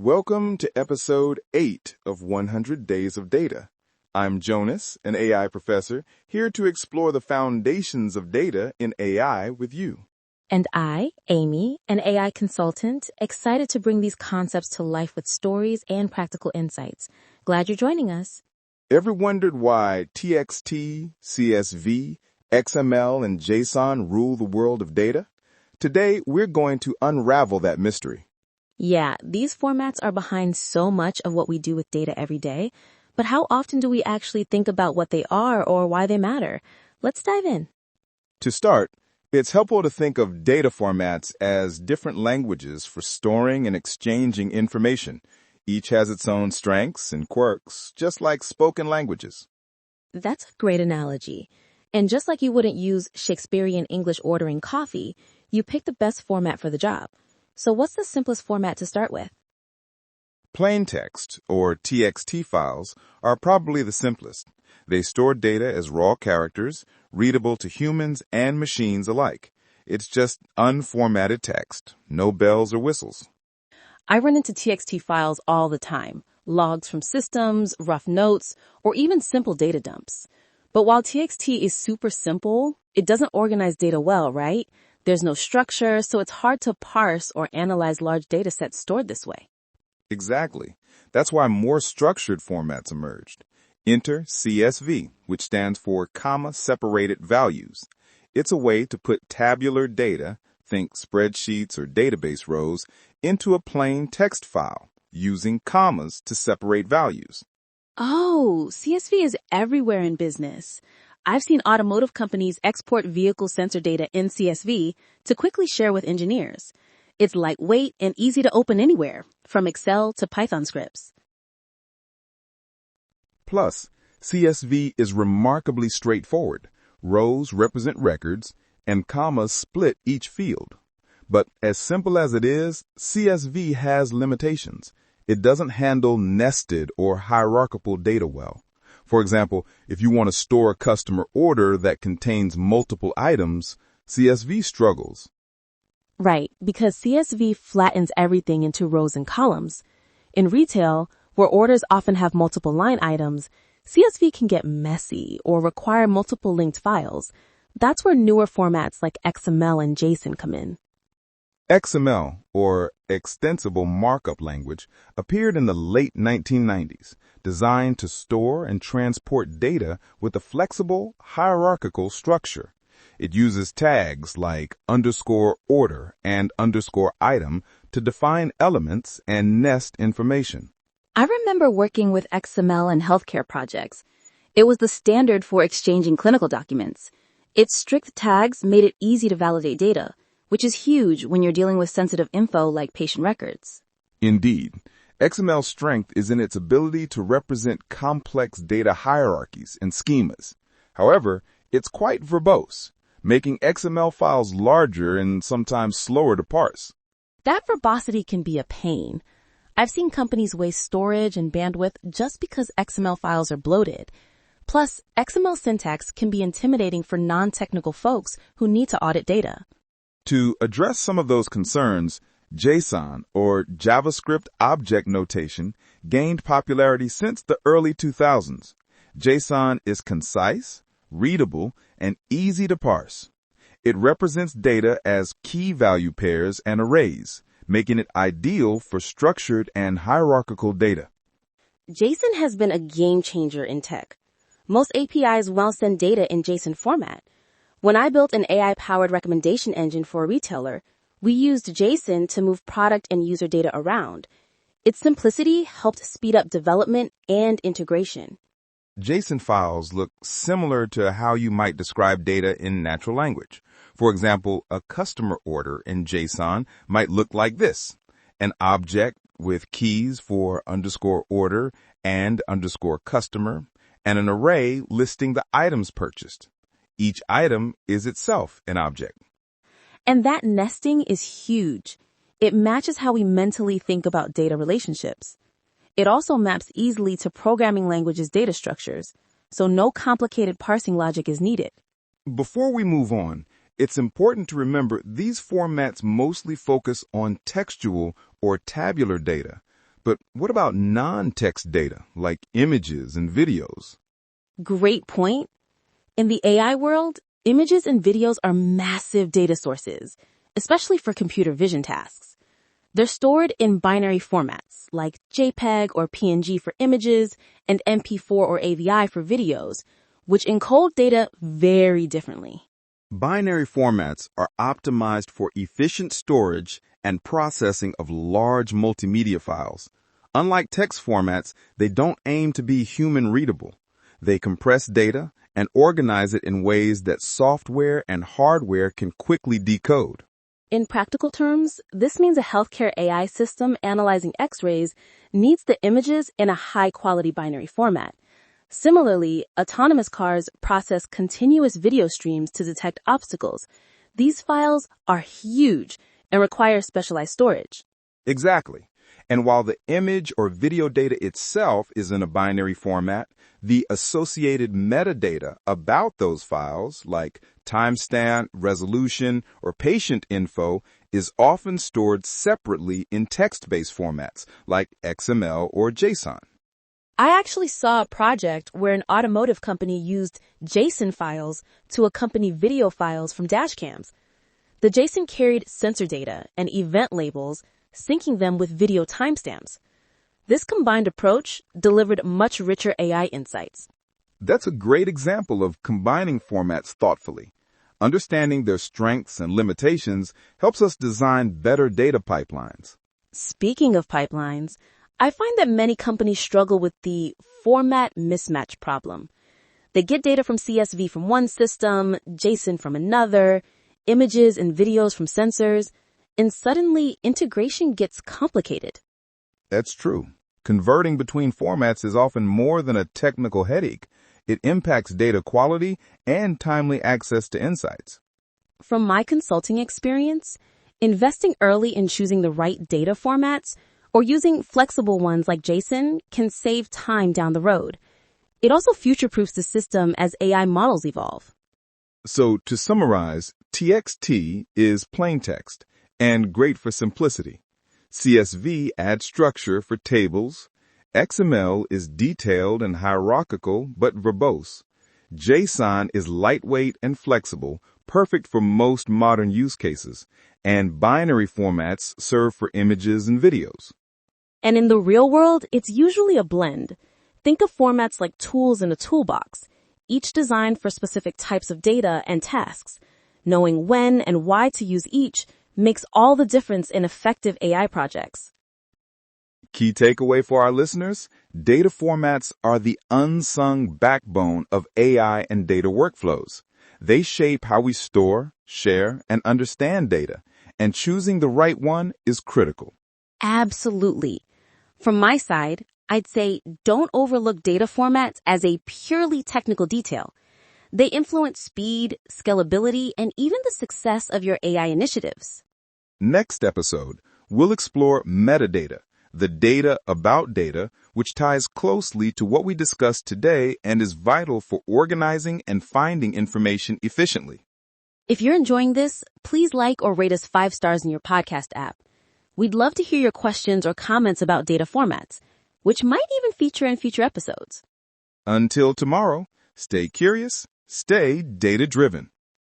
Welcome to episode 8 of 100 Days of Data. I'm Jonas, an AI professor, here to explore the foundations of data in AI with you. And I, Amy, an AI consultant, excited to bring these concepts to life with stories and practical insights. Glad you're joining us. Ever wondered why TXT, CSV, XML, and JSON rule the world of data? Today, we're going to unravel that mystery. Yeah, these formats are behind so much of what we do with data every day, but how often do we actually think about what they are or why they matter? Let's dive in. To start, it's helpful to think of data formats as different languages for storing and exchanging information. Each has its own strengths and quirks, just like spoken languages. That's a great analogy. And just like you wouldn't use Shakespearean English ordering coffee, you pick the best format for the job. So what's the simplest format to start with? Plain text, or TXT files, are probably the simplest. They store data as raw characters, readable to humans and machines alike. It's just unformatted text, no bells or whistles. I run into TXT files all the time, logs from systems, rough notes, or even simple data dumps. But while TXT is super simple, it doesn't organize data well, right? There's no structure, so it's hard to parse or analyze large data sets stored this way. Exactly. That's why more structured formats emerged. Enter CSV, which stands for comma-separated values. It's a way to put tabular data, think spreadsheets or database rows, into a plain text file, using commas to separate values. Oh, CSV is everywhere in business. I've seen automotive companies export vehicle sensor data in CSV to quickly share with engineers. It's lightweight and easy to open anywhere, from Excel to Python scripts. Plus, CSV is remarkably straightforward. Rows represent records, and commas split each field. But as simple as it is, CSV has limitations. It doesn't handle nested or hierarchical data well. For example, if you want to store a customer order that contains multiple items, CSV struggles. Right, because CSV flattens everything into rows and columns. In retail, where orders often have multiple line items, CSV can get messy or require multiple linked files. That's where newer formats like XML and JSON come in. XML, or Extensible Markup Language, appeared in the late 1990s, designed to store and transport data with a flexible, hierarchical structure. It uses tags like _order and _item to define elements and nest information. I remember working with XML in healthcare projects. It was the standard for exchanging clinical documents. Its strict tags made it easy to validate data, which is huge when you're dealing with sensitive info like patient records. Indeed, XML's strength is in its ability to represent complex data hierarchies and schemas. However, it's quite verbose, making XML files larger and sometimes slower to parse. That verbosity can be a pain. I've seen companies waste storage and bandwidth just because XML files are bloated. Plus, XML syntax can be intimidating for non-technical folks who need to audit data. To address some of those concerns, JSON, or JavaScript Object Notation, gained popularity since the early 2000s. JSON is concise, readable, and easy to parse. It represents data as key value pairs and arrays, making it ideal for structured and hierarchical data. JSON has been a game changer in tech. Most APIs won't send data in JSON format. When I built an AI-powered recommendation engine for a retailer, we used JSON to move product and user data around. Its simplicity helped speed up development and integration. JSON files look similar to how you might describe data in natural language. For example, a customer order in JSON might look like this: an object with keys for _order and _customer, and an array listing the items purchased. Each item is itself an object. And that nesting is huge. It matches how we mentally think about data relationships. It also maps easily to programming languages' data structures, so no complicated parsing logic is needed. Before we move on, it's important to remember these formats mostly focus on textual or tabular data, But what about non-text data, like images and videos? Great point. In the AI world, images and videos are massive data sources, especially for computer vision tasks. They're stored in binary formats, like JPEG or PNG for images and MP4 or AVI for videos, which encode data very differently. Binary formats are optimized for efficient storage and processing of large multimedia files. Unlike text formats, they don't aim to be human-readable. They compress data and organize it in ways that software and hardware can quickly decode. In practical terms, this means a healthcare AI system analyzing X-rays needs the images in a high-quality binary format. Similarly, autonomous cars process continuous video streams to detect obstacles. These files are huge and require specialized storage. Exactly. And while the image or video data itself is in a binary format, the associated metadata about those files, like timestamp, resolution, or patient info, is often stored separately in text-based formats, like XML or JSON. I actually saw a project where an automotive company used JSON files to accompany video files from dashcams. The JSON carried sensor data and event labels, syncing them with video timestamps. This combined approach delivered much richer AI insights. That's a great example of combining formats thoughtfully. Understanding their strengths and limitations helps us design better data pipelines. Speaking of pipelines, I find that many companies struggle with the format mismatch problem. They get data from CSV from one system, JSON from another, images and videos from sensors, and suddenly integration gets complicated. That's true. Converting between formats is often more than a technical headache. It impacts data quality and timely access to insights. From my consulting experience, investing early in choosing the right data formats or using flexible ones like JSON can save time down the road. It also future-proofs the system as AI models evolve. So to summarize, TXT is plain text and great for simplicity. CSV adds structure for tables. XML is detailed and hierarchical but verbose. JSON is lightweight and flexible, perfect for most modern use cases. And binary formats serve for images and videos. And in the real world, it's usually a blend. Think of formats like tools in a toolbox, each designed for specific types of data and tasks. Knowing when and why to use each makes all the difference in effective AI projects. Key takeaway for our listeners: data formats are the unsung backbone of AI and data workflows. They shape how we store, share, and understand data, and choosing the right one is critical. Absolutely. From my side, I'd say don't overlook data formats as a purely technical detail. They influence speed, scalability, and even the success of your AI initiatives. Next episode, we'll explore metadata, the data about data, which ties closely to what we discussed today and is vital for organizing and finding information efficiently. If you're enjoying this, please like or rate us 5 stars in your podcast app. We'd love to hear your questions or comments about data formats, which might even feature in future episodes. Until tomorrow, stay curious, stay data-driven.